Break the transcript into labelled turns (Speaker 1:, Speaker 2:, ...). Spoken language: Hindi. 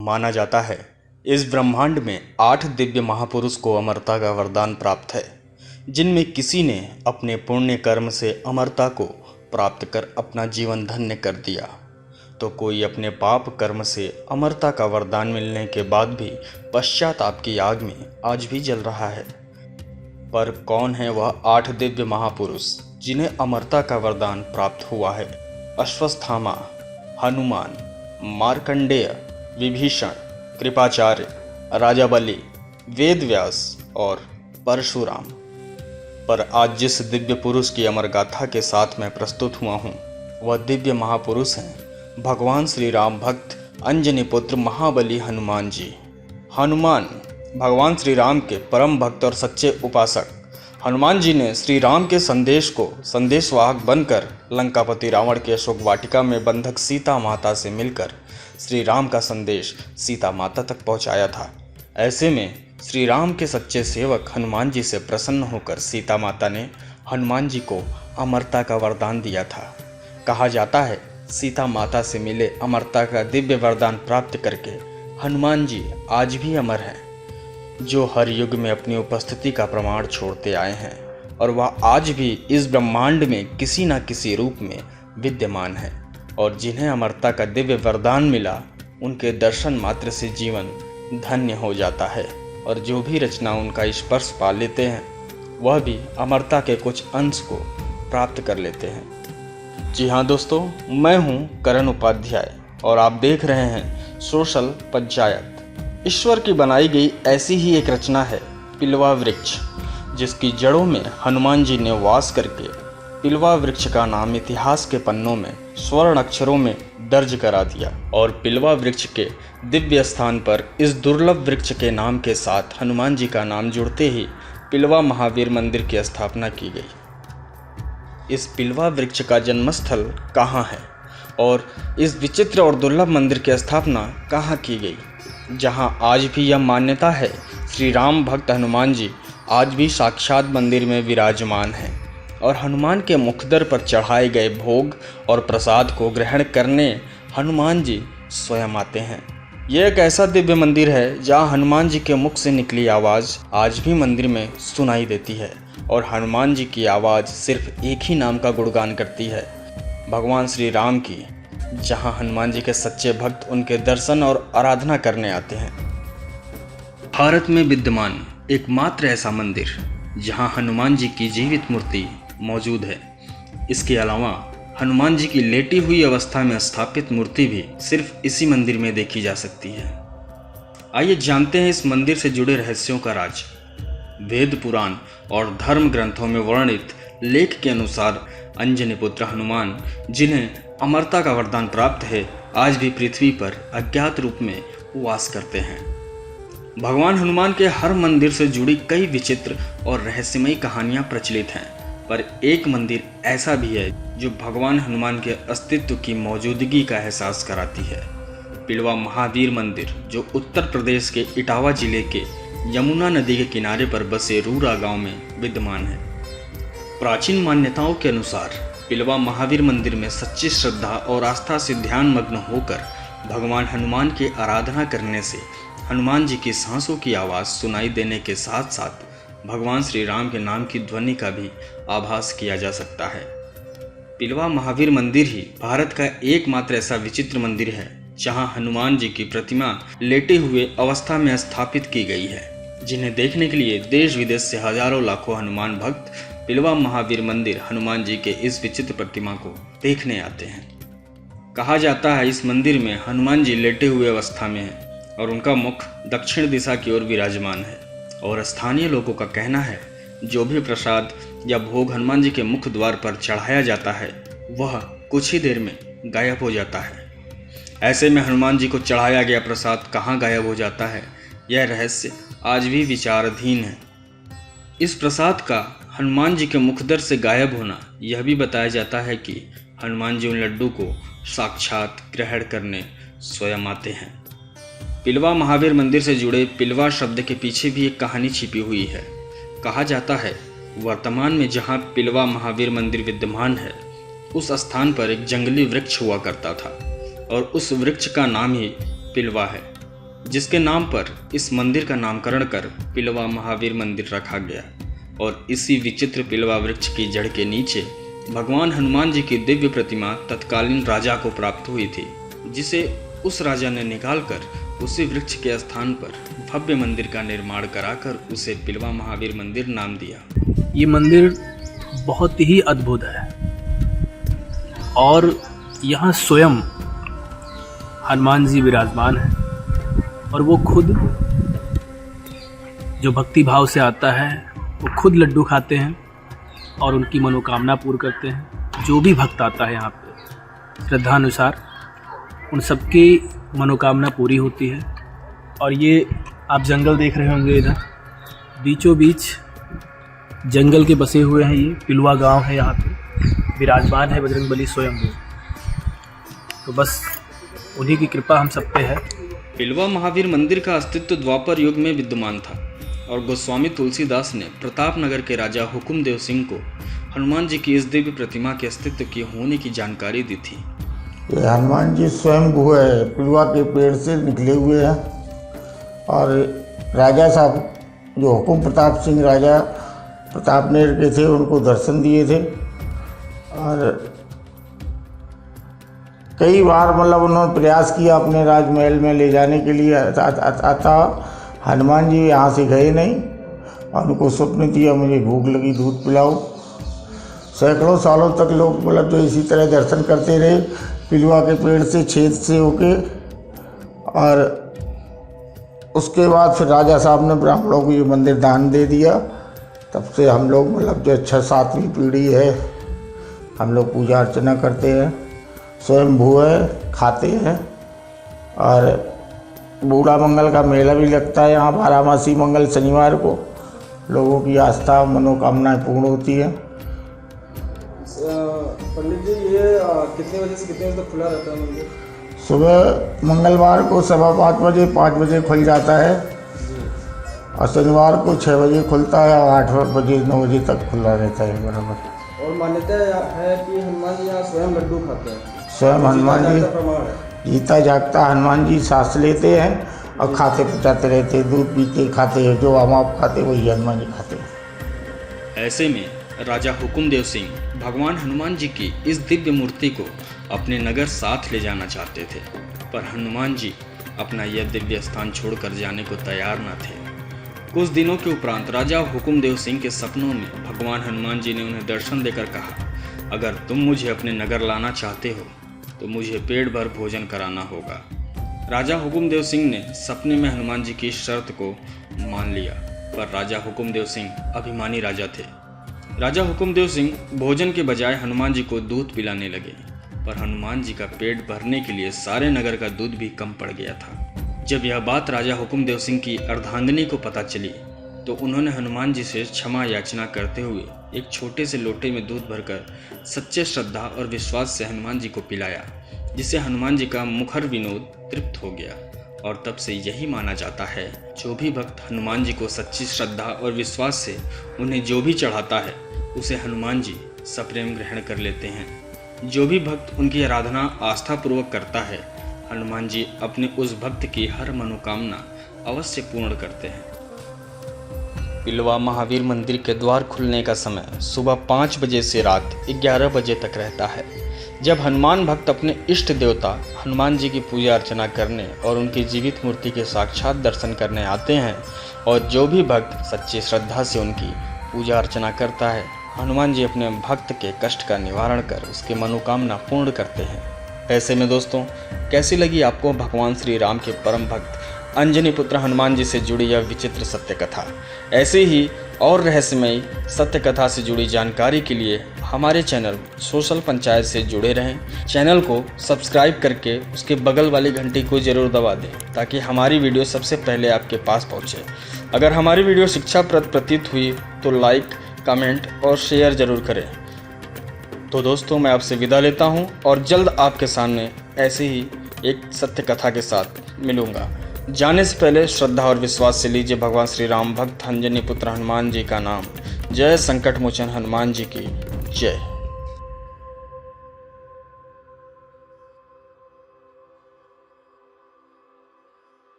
Speaker 1: माना जाता है इस ब्रह्मांड में 8 दिव्य महापुरुष को अमरता का वरदान प्राप्त है, जिनमें किसी ने अपने पुण्य कर्म से अमरता को प्राप्त कर अपना जीवन धन्य कर दिया, तो कोई अपने पाप कर्म से अमरता का वरदान मिलने के बाद भी पश्चाताप की आग में आज भी जल रहा है। पर कौन है वह 8 दिव्य महापुरुष जिन्हें अमरता का वरदान प्राप्त हुआ है? अश्वत्थामा, हनुमान, मार्कंडेय, विभीषण, कृपाचार्य, राजा बलि, वेदव्यास और परशुराम। पर आज जिस दिव्य पुरुष की अमर गाथा के साथ मैं प्रस्तुत हुआ हूँ, वह दिव्य महापुरुष हैं भगवान श्री राम भक्त अंजनी पुत्र महाबली हनुमान जी। हनुमान भगवान श्री राम के परम भक्त और सच्चे उपासक। हनुमान जी ने श्री राम के संदेश को संदेशवाहक बनकर लंकापति रावण के अशोक वाटिका में बंधक सीता माता से मिलकर श्री राम का संदेश सीता माता तक पहुंचाया था। ऐसे में श्री राम के सच्चे सेवक हनुमान जी से प्रसन्न होकर सीता माता ने हनुमान जी को अमरता का वरदान दिया था। कहा जाता है सीता माता से मिले अमरता का दिव्य वरदान प्राप्त करके हनुमान जी आज भी अमर हैं, जो हर युग में अपनी उपस्थिति का प्रमाण छोड़ते आए हैं और वह आज भी इस ब्रह्मांड में किसी न किसी रूप में विद्यमान है। और जिन्हें अमरता का दिव्य वरदान मिला, उनके दर्शन मात्र से जीवन धन्य हो जाता है और जो भी रचना उनका स्पर्श पा लेते हैं, वह भी अमरता के कुछ अंश को प्राप्त कर लेते हैं। जी हाँ दोस्तों, मैं हूँ करण उपाध्याय और आप देख रहे हैं सोशल पंचायत। ईश्वर की बनाई गई ऐसी ही एक रचना है पिलवा वृक्ष, जिसकी जड़ों में हनुमान जी ने वास करके पिलवा वृक्ष का नाम इतिहास के पन्नों में स्वर्ण अक्षरों में दर्ज करा दिया। और पिलवा वृक्ष के दिव्य स्थान पर इस दुर्लभ वृक्ष के नाम के साथ हनुमान जी का नाम जुड़ते ही पिलवा महावीर मंदिर की स्थापना की गई। इस पिलवा वृक्ष का जन्मस्थल कहाँ है और इस विचित्र और दुर्लभ मंदिर की स्थापना कहाँ की गई, जहाँ आज भी यह मान्यता है श्री राम भक्त हनुमान जी आज भी साक्षात मंदिर में विराजमान हैं और हनुमान के मुखदर पर चढ़ाए गए भोग और प्रसाद को ग्रहण करने हनुमान जी स्वयं आते हैं। यह एक ऐसा दिव्य मंदिर है जहाँ हनुमान जी के मुख से निकली आवाज़ आज भी मंदिर में सुनाई देती है और हनुमान जी की आवाज़ सिर्फ एक ही नाम का गुणगान करती है, भगवान श्री राम की, जहाँ हनुमान जी के सच्चे भक्त उनके दर्शन और आराधना करने आते हैं। भारत में विद्यमान एकमात्र ऐसा मंदिर जहाँ हनुमान जी की जीवित मूर्ति मौजूद है। इसके अलावा हनुमान जी की लेटी हुई अवस्था में स्थापित मूर्ति भी सिर्फ इसी मंदिर में देखी जा सकती है। आइए जानते हैं इस मंदिर से जुड़े रहस्यों का राज। वेद पुराण और धर्म ग्रंथों में वर्णित लेख के अनुसार अंजनी पुत्र हनुमान, जिन्हें अमरता का वरदान प्राप्त है, आज भी पृथ्वी पर अज्ञात रूप में वास करते हैं। भगवान हनुमान के हर मंदिर से जुड़ी कई विचित्र और रहस्यमयी कहानियां प्रचलित हैं, पर एक मंदिर ऐसा भी है जो भगवान हनुमान के अस्तित्व की मौजूदगी का एहसास कराती है। पिलवा महावीर मंदिर, जो उत्तर प्रदेश के इटावा जिले के यमुना नदी के किनारे पर बसे रूरा गांव में विद्यमान है। प्राचीन मान्यताओं के अनुसार पिलवा महावीर मंदिर में सच्ची श्रद्धा और आस्था से ध्यान मग्न होकर भगवान हनुमान की आराधना करने से हनुमान जी की सांसों की आवाज़ सुनाई देने के साथ साथ भगवान श्री राम के नाम की ध्वनि का भी आभास किया जा सकता है। पिलवा महावीर मंदिर ही भारत का एकमात्र ऐसा विचित्र मंदिर है जहां हनुमान जी की प्रतिमा लेटे हुए अवस्था में स्थापित की गई है, जिन्हें देखने के लिए देश विदेश से हजारों लाखों हनुमान भक्त पिलवा महावीर मंदिर हनुमान जी के इस विचित्र प्रतिमा को देखने आते हैं। कहा जाता है इस मंदिर में हनुमान जी लेटे हुए अवस्था में हैं और उनका मुख दक्षिण दिशा की ओर विराजमान है और स्थानीय लोगों का कहना है जो भी प्रसाद या भोग हनुमान जी के मुख द्वार पर चढ़ाया जाता है वह कुछ ही देर में गायब हो जाता है। ऐसे में हनुमान जी को चढ़ाया गया प्रसाद कहाँ गायब हो जाता है, यह रहस्य आज भी विचाराधीन है। इस प्रसाद का हनुमान जी के मुखदर से गायब होना यह भी बताया जाता है कि हनुमान जी उन लड्डू को साक्षात ग्रहण करने स्वयं आते हैं। पिलवा महावीर मंदिर से जुड़े पिलवा शब्द के पीछे भी एक कहानी छिपी हुई है। कहा जाता है वर्तमान में जहाँ पिलवा महावीर मंदिर विद्यमान है, उस स्थान पर एक जंगली वृक्ष हुआ करता था और उस वृक्ष का नाम ही पिलवा है। जिसके नाम पर इस मंदिर का नामकरण कर पिलवा महावीर मंदिर रखा गया। और इसी विचित्र पिलवा वृक्ष की जड़ के नीचे भगवान हनुमान जी की दिव्य प्रतिमा तत्कालीन राजा को प्राप्त हुई थी, जिसे उस राजा ने निकालकर उसी वृक्ष के स्थान पर भव्य मंदिर का निर्माण कराकर उसे पिलवा महावीर मंदिर नाम दिया।
Speaker 2: ये मंदिर बहुत ही अद्भुत है और यहाँ स्वयं हनुमान जी विराजमान है और वो खुद जो भक्ति भाव से आता है वो खुद लड्डू खाते हैं और उनकी मनोकामना पूर्ण करते हैं। जो भी भक्त आता है यहाँ पे श्रद्धानुसार उन सबकी मनोकामना पूरी होती है। और ये आप जंगल देख रहे होंगे, इधर बीचों बीच जंगल के बसे हुए हैं। ये पिलवा गांव है, यहाँ पे विराजमान है बजरंगबली स्वयं। तो बस उन्हीं की कृपा हम सब पे है।
Speaker 1: पिलवा महावीर मंदिर का अस्तित्व द्वापर युग में विद्यमान था और गोस्वामी तुलसीदास ने प्रताप नगर के राजा हुकुमदेव सिंह को हनुमान जी की इस दिव्य प्रतिमा के अस्तित्व की होने की जानकारी दी थी।
Speaker 3: ये हनुमान जी स्वयं भू है, पिलवा के पेड़ से निकले हुए हैं। और राजा साहब जो हुकुम प्रताप सिंह राजा प्रतापनेर के थे, उनको दर्शन दिए थे। और कई बार मतलब उन्होंने प्रयास किया अपने राजमहल में ले जाने के लिए, अतः हनुमान जी यहाँ से गए नहीं। और उनको स्वप्न दिया, मुझे भूख लगी, दूध पिलाओ। सैकड़ों सालों तक लोग मतलब जो इसी तरह दर्शन करते रहे, पिलवा के पेड़ से छेद से होके। और उसके बाद फिर राजा साहब ने ब्राह्मणों को ये मंदिर दान दे दिया। तब से हम लोग मतलब जो 6-7वीं पीढ़ी है, हम लोग पूजा अर्चना करते हैं। स्वयं भू है, खाते हैं। और बूढ़ा मंगल का मेला भी लगता है यहाँ 12मासी मंगल शनिवार को। लोगों की आस्था मनोकामनाएं पूर्ण होती है।
Speaker 4: पंडित जी, ये कितने बजे से कितने बजे तक खुला रहता है मंदिर?
Speaker 3: सुबह मंगलवार को 5:15 बजे 5 बजे खुल जाता है और शनिवार को 6 बजे खुलता है और 8 बजे 9 बजे तक खुला रहता है बराबर।
Speaker 4: और मान्यता है कि हनुमान जी यहाँ स्वयं लड्डू खाते हैं।
Speaker 3: स्वयं हनुमान जी
Speaker 4: प्रमाण है।
Speaker 3: जीता जागता हनुमान जी सांस लेते हैं और खाते पचाते रहते हैं, दूध पीते खाते हैं। जो हम आप खाते वही हनुमान जी खाते हैं।
Speaker 1: ऐसे में राजा हुकुमदेव सिंह भगवान हनुमान जी की इस दिव्य मूर्ति को अपने नगर साथ ले जाना चाहते थे, पर हनुमान जी अपना यह दिव्य स्थान छोड़कर जाने को तैयार न थे। कुछ दिनों के उपरांत राजा हुकुमदेव सिंह के सपनों में भगवान हनुमान जी ने उन्हें दर्शन देकर कहा, अगर तुम मुझे अपने नगर लाना चाहते हो तो मुझे पेट भर भोजन कराना होगा। राजा हुकुमदेव सिंह ने सपने में हनुमान जी की शर्त को मान लिया, पर राजा हुकुमदेव सिंह अभिमानी राजा थे। राजा हुकुमदेव सिंह भोजन के बजाय हनुमान जी को दूध पिलाने लगे, पर हनुमान जी का पेट भरने के लिए सारे नगर का दूध भी कम पड़ गया था। जब यह बात राजा हुकुमदेव सिंह की अर्धांगिनी को पता चली तो उन्होंने हनुमान जी से क्षमा याचना करते हुए एक छोटे से लोटे में दूध भरकर सच्चे श्रद्धा और विश्वास से हनुमान जी को पिलाया, जिससे हनुमान जी का मुखर विनोद तृप्त हो गया। और तब से यही माना जाता है, जो भी भक्त हनुमान जी को सच्ची श्रद्धा और विश्वास से उन्हें जो भी चढ़ाता है उसे हनुमान जी सप्रेम ग्रहण कर लेते हैं। जो भी भक्त उनकी आराधना आस्थापूर्वक करता है, हनुमान जी अपने उस भक्त की हर मनोकामना अवश्य पूर्ण करते हैं। पिलवा महावीर मंदिर के द्वार खुलने का समय सुबह 5 बजे से रात 11 बजे तक रहता है, जब हनुमान भक्त अपने इष्ट देवता हनुमान जी की पूजा अर्चना करने और उनकी जीवित मूर्ति के साक्षात दर्शन करने आते हैं। और जो भी भक्त सच्ची श्रद्धा से उनकी पूजा अर्चना करता है, हनुमान जी अपने भक्त के कष्ट का निवारण कर उसकी मनोकामना पूर्ण करते हैं। ऐसे में दोस्तों, कैसी लगी आपको भगवान श्री राम के परम भक्त अंजनी पुत्र हनुमान जी से जुड़ी यह विचित्र सत्य कथा? ऐसे ही और रहस्यमयी सत्य कथा से जुड़ी जानकारी के लिए हमारे चैनल सोशल पंचायत से जुड़े रहें। चैनल को सब्सक्राइब करके उसके बगल वाली घंटी को ज़रूर दबा दें, ताकि हमारी वीडियो सबसे पहले आपके पास पहुंचे। अगर हमारी वीडियो शिक्षाप्रद प्रतीत हुई तो लाइक, कमेंट और शेयर ज़रूर करें। तो दोस्तों, मैं आपसे विदा लेता हूं और जल्द आपके सामने ऐसे ही एक सत्य कथा के साथ मिलूंगा। जाने से पहले श्रद्धा और विश्वास से लीजिए भगवान श्री राम भक्त अंजनी पुत्र हनुमान जी का नाम। जय संकट मोचन हनुमान जी की जय।